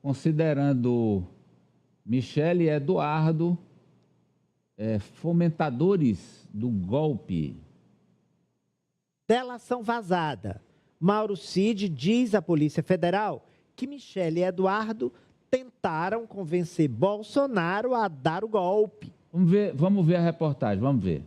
considerando Michele e Eduardo fomentadores do golpe. Delação vazada. Mauro Cid diz à Polícia Federal que Michele e Eduardo tentaram convencer Bolsonaro a dar o golpe. Vamos ver a reportagem, vamos ver.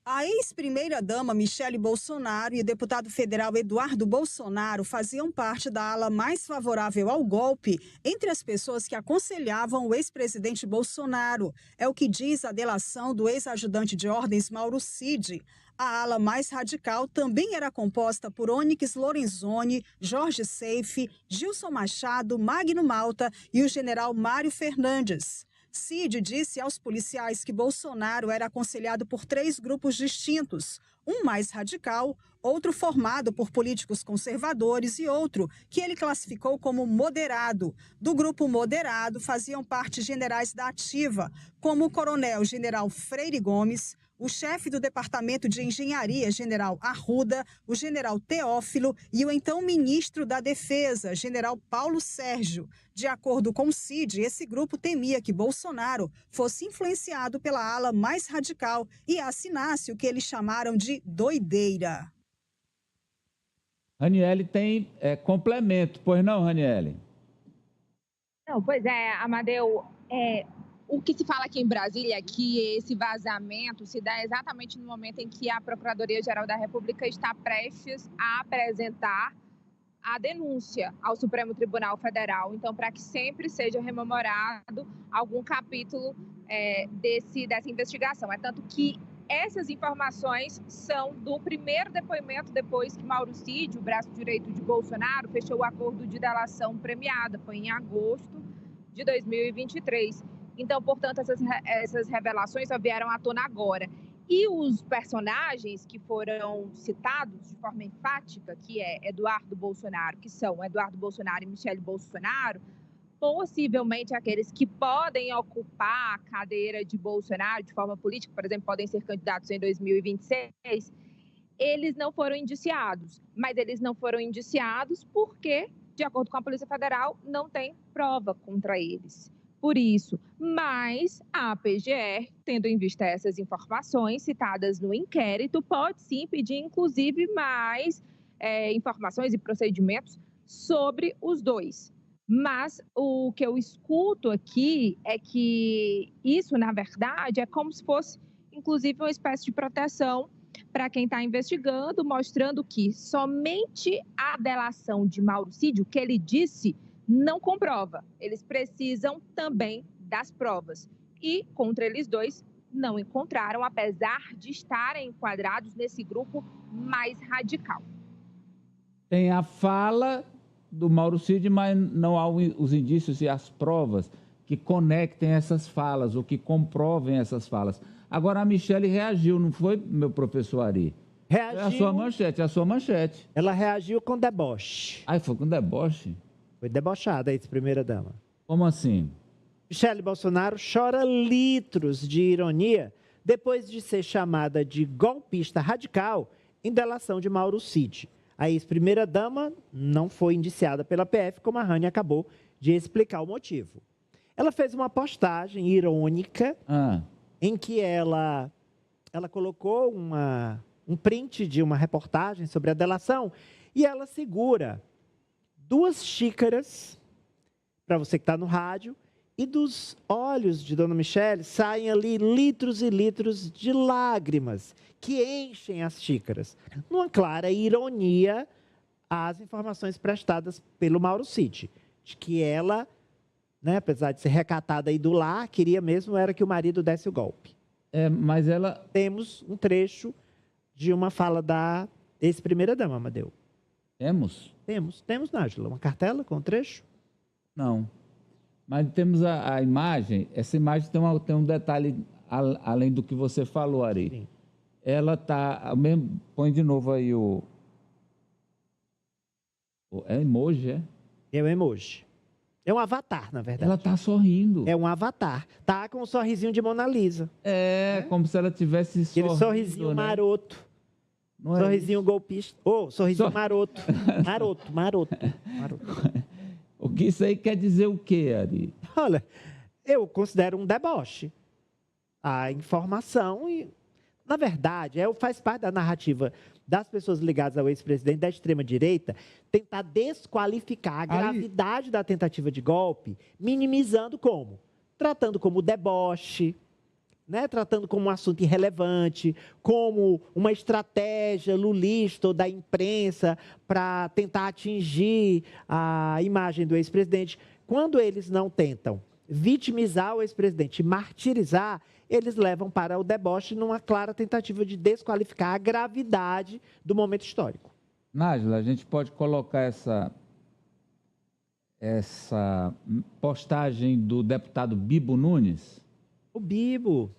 A ex-primeira-dama Michele Bolsonaro e o deputado federal Eduardo Bolsonaro faziam parte da ala mais favorável ao golpe entre as pessoas que aconselhavam o ex-presidente Bolsonaro. É o que diz a delação do ex-ajudante de ordens Mauro Cid. A ala mais radical também era composta por Onyx Lorenzoni, Jorge Seife, Gilson Machado, Magno Malta e o general Mário Fernandes. Cid disse aos policiais que Bolsonaro era aconselhado por 3 grupos distintos, um mais radical, outro formado por políticos conservadores e outro que ele classificou como moderado. Do grupo moderado faziam parte generais da ativa, como o coronel-general Freire Gomes, o chefe do Departamento de Engenharia, general Arruda, o general Teófilo e o então ministro da Defesa, general Paulo Sérgio. De acordo com Cid, esse grupo temia que Bolsonaro fosse influenciado pela ala mais radical e assinasse o que eles chamaram de doideira. Raniele tem complemento, pois não, Raniele? Não, pois é, Amadeu, o que se fala aqui em Brasília é que esse vazamento se dá exatamente no momento em que a Procuradoria-Geral da República está prestes a apresentar a denúncia ao Supremo Tribunal Federal. Então, para que sempre seja rememorado algum capítulo dessa investigação. É tanto que essas informações são do primeiro depoimento depois que Mauro Cid, o braço direito de Bolsonaro, fechou o acordo de delação premiada. Foi em agosto de 2023. Então, portanto, essas revelações só vieram à tona agora. E os personagens que foram citados de forma enfática, que é Eduardo Bolsonaro, que são Eduardo Bolsonaro e Michele Bolsonaro, possivelmente aqueles que podem ocupar a cadeira de Bolsonaro de forma política, por exemplo, podem ser candidatos em 2026, eles não foram indiciados. Mas eles não foram indiciados porque, de acordo com a Polícia Federal, não tem prova contra eles. Por isso, mas a PGR, tendo em vista essas informações citadas no inquérito, pode sim pedir, inclusive, mais informações e procedimentos sobre os dois. Mas o que eu escuto aqui é que isso, na verdade, é como se fosse, inclusive, uma espécie de proteção para quem está investigando, mostrando que somente a delação de Mauro Cid, o que ele disse, não comprova. Eles precisam também das provas. E, contra eles dois, não encontraram, apesar de estarem enquadrados nesse grupo mais radical. Tem a fala do Mauro Cid, mas não há os indícios e as provas que conectem essas falas ou que comprovem essas falas. Agora, a Michele reagiu, não foi, meu professor Ari? Reagiu. É a sua manchete. Ela reagiu com deboche. Ai, foi com deboche? Foi debochada, ex-primeira-dama. Como assim? Michele Bolsonaro chora litros de ironia depois de ser chamada de golpista radical em delação de Mauro Cid. A ex-primeira-dama não foi indiciada pela PF, como a Rani acabou de explicar o motivo. Ela fez uma postagem irônica em que ela colocou um print de uma reportagem sobre a delação e ela segura 2 xícaras, para você que está no rádio, e dos olhos de Dona Michele saem ali litros e litros de lágrimas que enchem as xícaras. Numa clara ironia às informações prestadas pelo Mauro Cid, de que ela, apesar de ser recatada aí do lar, queria mesmo era que o marido desse o golpe. Mas ela... Temos um trecho de uma fala da ex-primeira-dama, Amadeu. Temos? Temos, Nájila. Uma cartela com um trecho? Não. Mas temos a imagem. Essa imagem tem um detalhe além do que você falou, Ari. Sim. Ela está... Põe de novo aí o... É emoji, é? É um emoji. É um avatar, na verdade. Ela está sorrindo. É um avatar. Tá com um sorrisinho de Mona Lisa. Como se ela tivesse sorrindo. Aquele sorrisinho maroto. Não é Sorrisinho golpista. Sorrisinho Só- maroto. Maroto. O que isso aí quer dizer o quê, Ari? Olha, eu considero um deboche. A informação, e, na verdade, faz parte da narrativa das pessoas ligadas ao ex-presidente da extrema-direita tentar desqualificar a gravidade da tentativa de golpe, minimizando como? Tratando como deboche, né? Tratando como um assunto irrelevante, como uma estratégia lulista ou da imprensa para tentar atingir a imagem do ex-presidente. Quando eles não tentam vitimizar o ex-presidente, martirizar, eles levam para o deboche numa clara tentativa de desqualificar a gravidade do momento histórico. Nájila, a gente pode colocar essa postagem do deputado Bibo Nunes? O Bibo.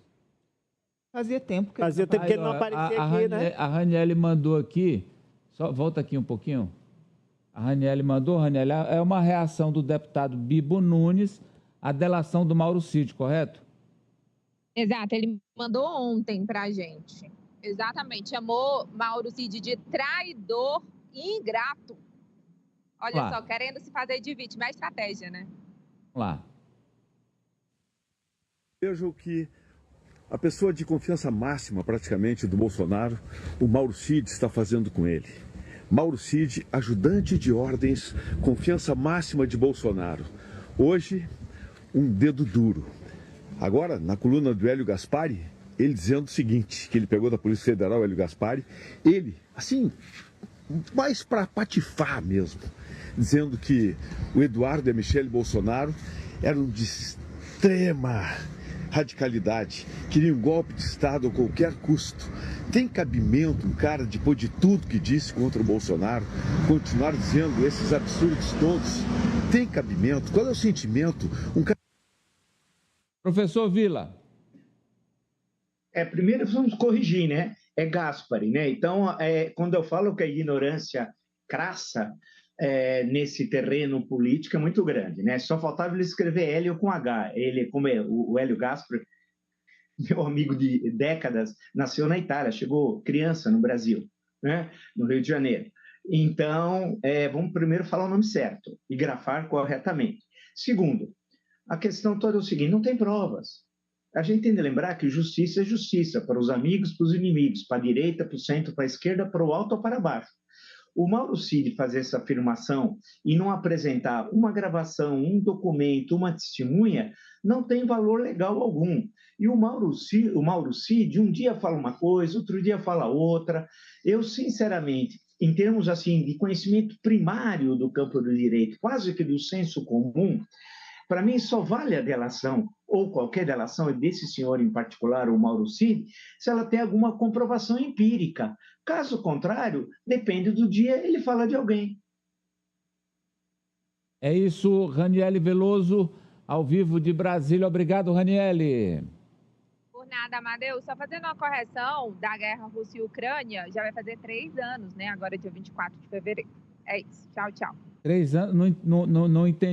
Fazia tempo que Fazia tempo que ele não aparecia aqui, né? A Raniele mandou aqui, só volta aqui um pouquinho. A Raniele mandou, Raniele, é uma reação do deputado Bibo Nunes à delação do Mauro Cid, correto? Exato, ele mandou ontem pra gente. Exatamente, chamou Mauro Cid de traidor e ingrato. Olha só, querendo se fazer de vítima, é a estratégia, né? Vamos lá. Vejo que a pessoa de confiança máxima, praticamente, do Bolsonaro, o Mauro Cid, está fazendo com ele. Mauro Cid, ajudante de ordens, confiança máxima de Bolsonaro. Hoje, um dedo duro. Agora, na coluna do Hélio Gaspari, ele dizendo o seguinte, que ele pegou da Polícia Federal, Hélio Gaspari, ele, assim, mais para patifar mesmo, dizendo que o Eduardo e a Michele Bolsonaro eram de extrema radicalidade, queriam um golpe de Estado a qualquer custo. Tem cabimento um cara, depois de tudo que disse contra o Bolsonaro, continuar dizendo esses absurdos todos? Tem cabimento? Qual é o sentimento? Professor Vila. Primeiro vamos corrigir, né? É Gaspari, né? Então, quando eu falo que a ignorância crassa nesse terreno político é muito grande, né? Só faltava ele escrever Hélio com H. Ele, como é o Hélio Gaspari, meu amigo de décadas, nasceu na Itália, chegou criança no Brasil, né? No Rio de Janeiro. Então, vamos primeiro falar o nome certo e grafar corretamente. Segundo, a questão toda é o seguinte, não tem provas. A gente tem de lembrar que justiça é justiça, para os amigos, para os inimigos, para a direita, para o centro, para a esquerda, para o alto ou para baixo. O Mauro Cid fazer essa afirmação e não apresentar uma gravação, um documento, uma testemunha, não tem valor legal algum. E o Mauro Cid um dia fala uma coisa, outro dia fala outra. Eu, sinceramente, em termos assim de conhecimento primário do campo do direito, quase que do senso comum, para mim só vale a delação, ou qualquer delação desse senhor em particular, o Mauro Cid, se ela tem alguma comprovação empírica. Caso contrário, depende do dia, ele fala de alguém. É isso, Raniele Veloso, ao vivo de Brasília. Obrigado, Raniele. Por nada, Amadeu. Só fazendo uma correção da guerra Rússia e Ucrânia, já vai fazer 3 anos, né? Agora, dia 24 de fevereiro. É isso. Tchau, tchau. 3 anos? Não entendi.